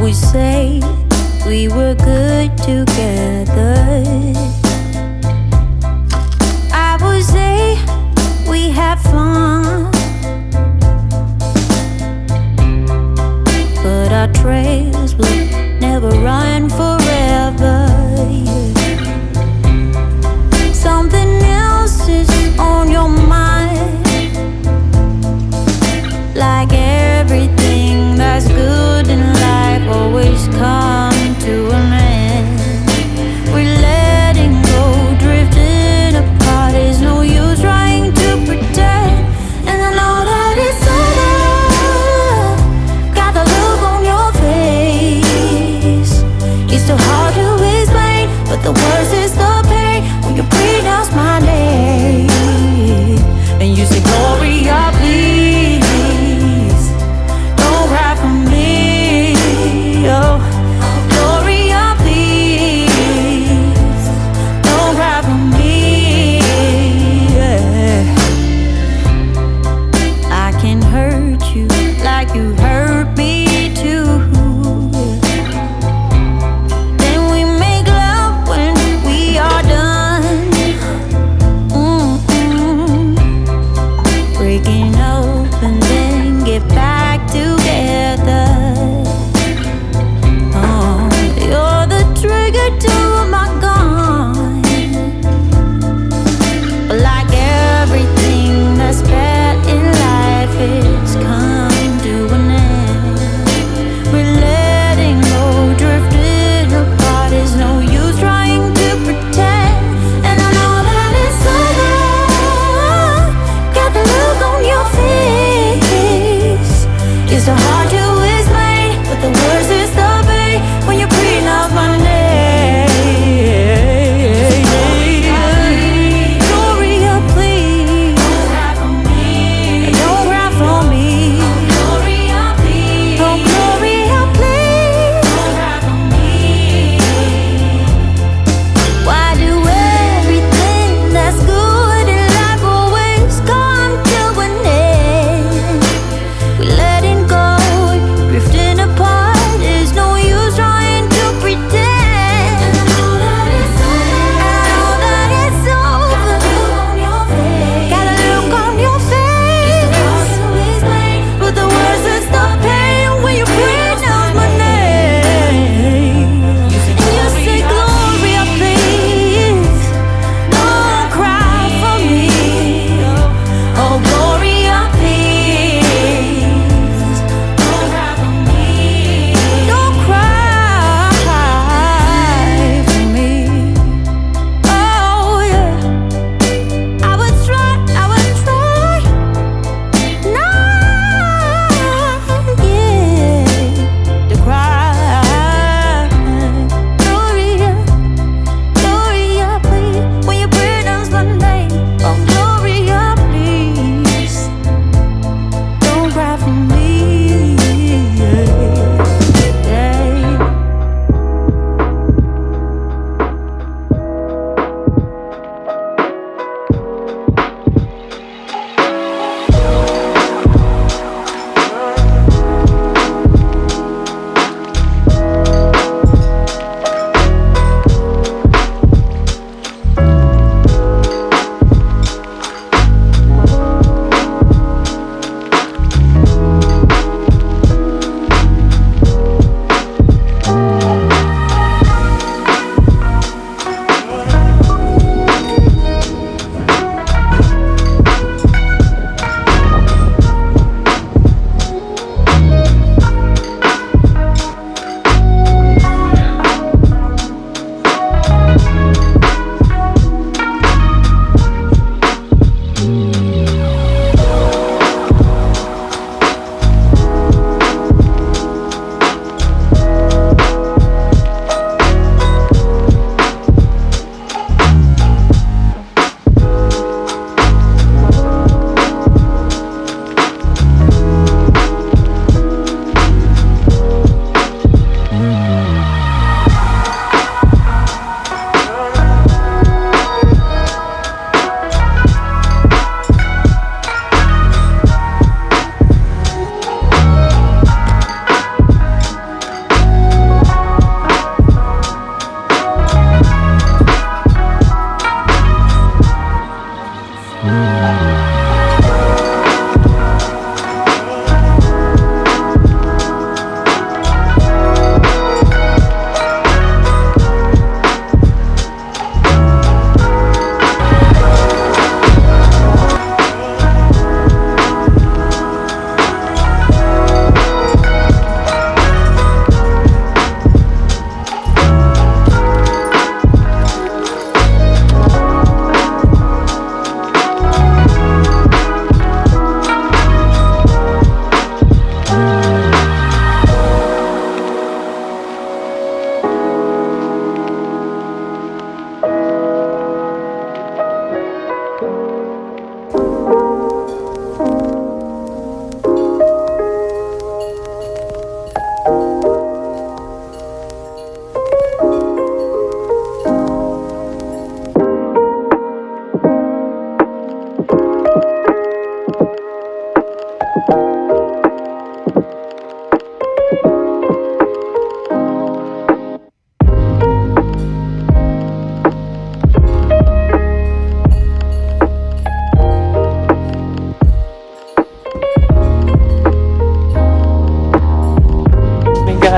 would say we were good together. I would say we had fun, but our trails will never run forever. Something else is on your mind, like everything that's good in life always comes to an end. We're letting go, drifting apart. There's no use trying to pretend, and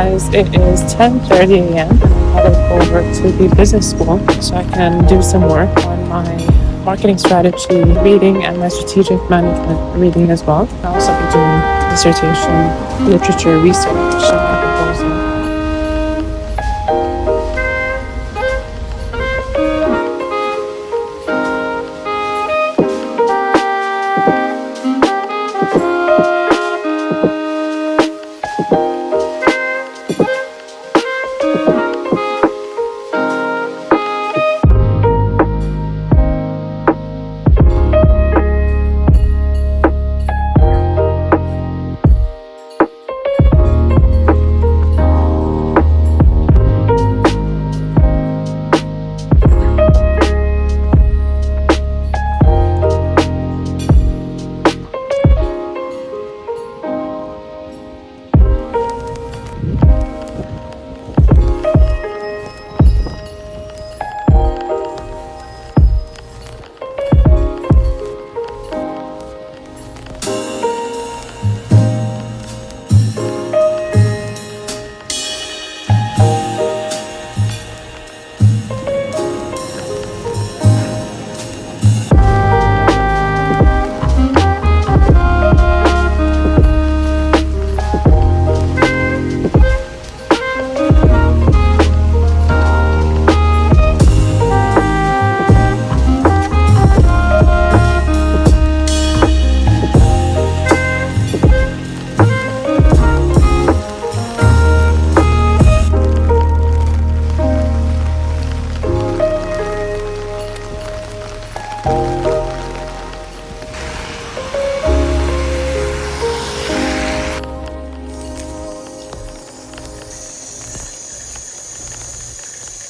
guys, it is 10:30 a.m. I'm headed over to the business school so I can do some work on my marketing strategy reading and my strategic management reading as well. I'll also be doing dissertation, literature research, and my proposal.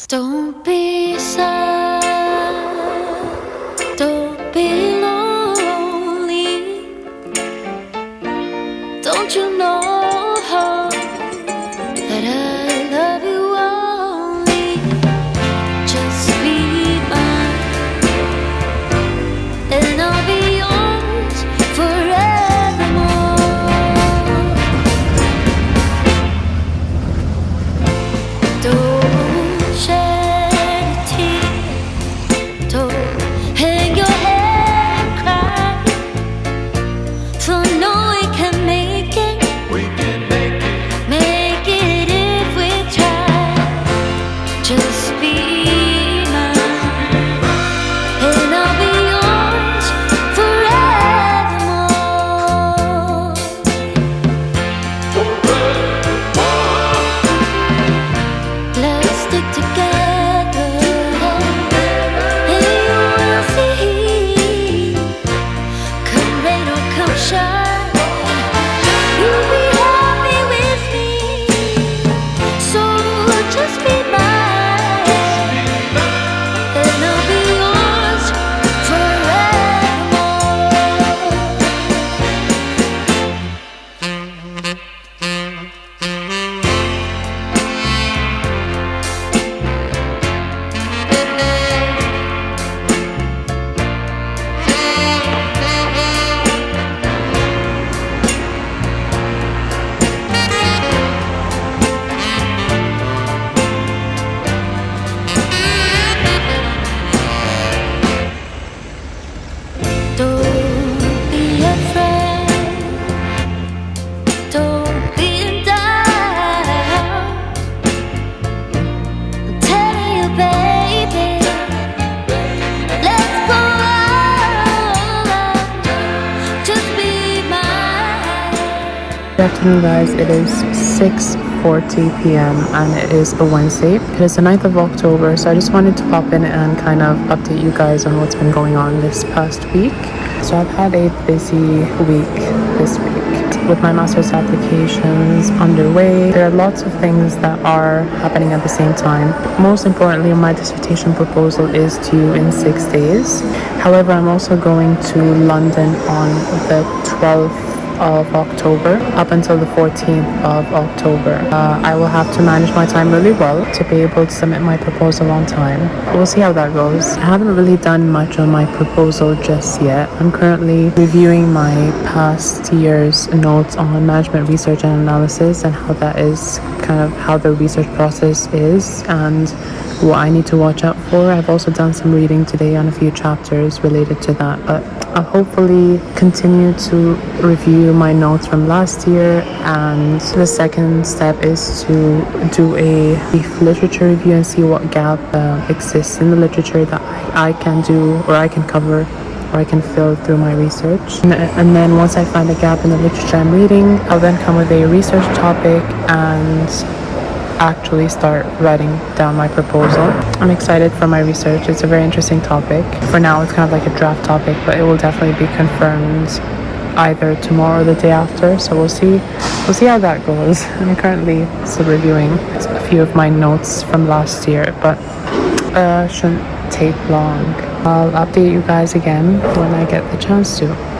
Don't be sad, don't be lonely. Don't you know that I love you only? Just be mine, and I'll be yours forevermore. Don't shed a tear, don't hang your head and cry, for no we can make it. Make it if we try. Just be mine, and I'll be yours forevermore. Let's stick together, and you will see. Come rain or come shine, you'll be happy with me. So just be mine, and I'll be yours forevermore. Don't be afraid, don't be in doubt. I'm telling you, baby, let's go all out. Just be mine. Good afternoon, guys. It is 6:40 p.m. and it is a Wednesday. It is the 9th of October, so I just wanted to pop in and kind of update you guys on what's been going on this past week. So I've had a busy week this week with my master's applications underway. There are lots of things that are happening at the same time. Most importantly, my dissertation proposal is due in 6 days. However, I'm also going to London on the 12th of October up until the 14th of October. I will have to manage my time really well to be able to submit my proposal on time. We'll see how that goes. I haven't really done much on my proposal just yet. I'm currently reviewing my past year's notes on management research and analysis and how that is kind of how the research process is and what I need to watch out for. I've also done some reading today on a few chapters related to that, but I'll hopefully continue to review my notes from last year, and the second step is to do a brief literature review and see what gap exists in the literature that I can do or I can cover or I can fill through my research. And then once I find a gap in the literature I'm reading, I'll then come with a research topic and actually start writing down my proposal. I'm excited for my research. It's a very interesting topic. For now, it's kind of like a draft topic, but it will definitely be confirmed either tomorrow or the day after. So we'll see how that goes. I'm currently still reviewing a few of my notes from last year, but shouldn't take long. I'll update you guys again when I get the chance to.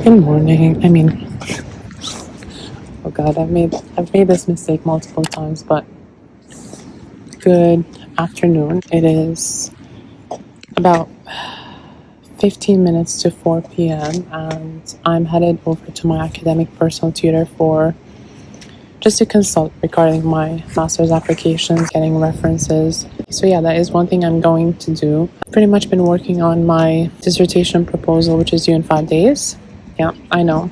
Good morning. Oh God, I've made this mistake multiple times, but good afternoon. It is about 15 minutes to 4 p.m. and I'm headed over to my academic personal tutor just to consult regarding my master's applications, getting references. So yeah, that is one thing I'm going to do. I've pretty much been working on my dissertation proposal, which is due in 5 days. Yeah, I know.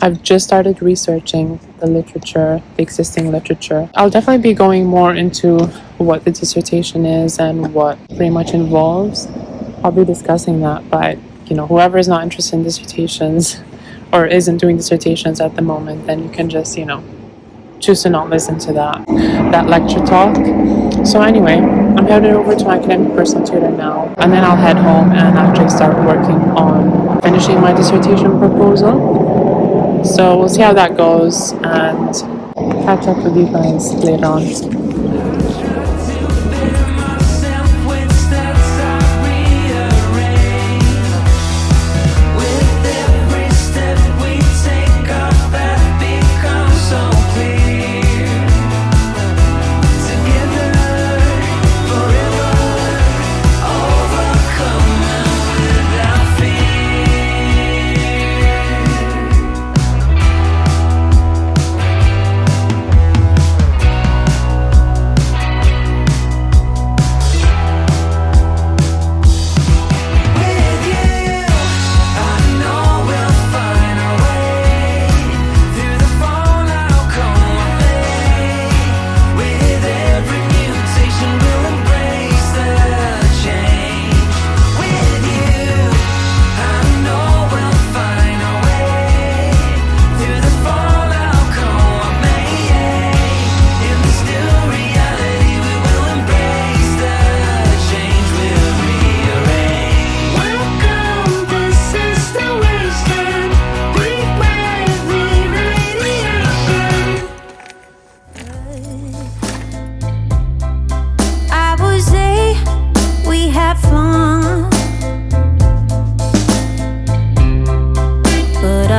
I've just started researching the literature, the existing literature. I'll definitely be going more into what the dissertation is and what pretty much involves. I'll be discussing that, but whoever is not interested in dissertations or isn't doing dissertations at the moment, then you can just, choose to not listen to that lecture talk. So anyway, I'm headed over to my academic personal tutor now, and then I'll head home and actually start working on finishing my dissertation proposal. So we'll see how that goes and catch up with you guys later on.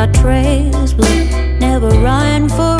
our trails will never run for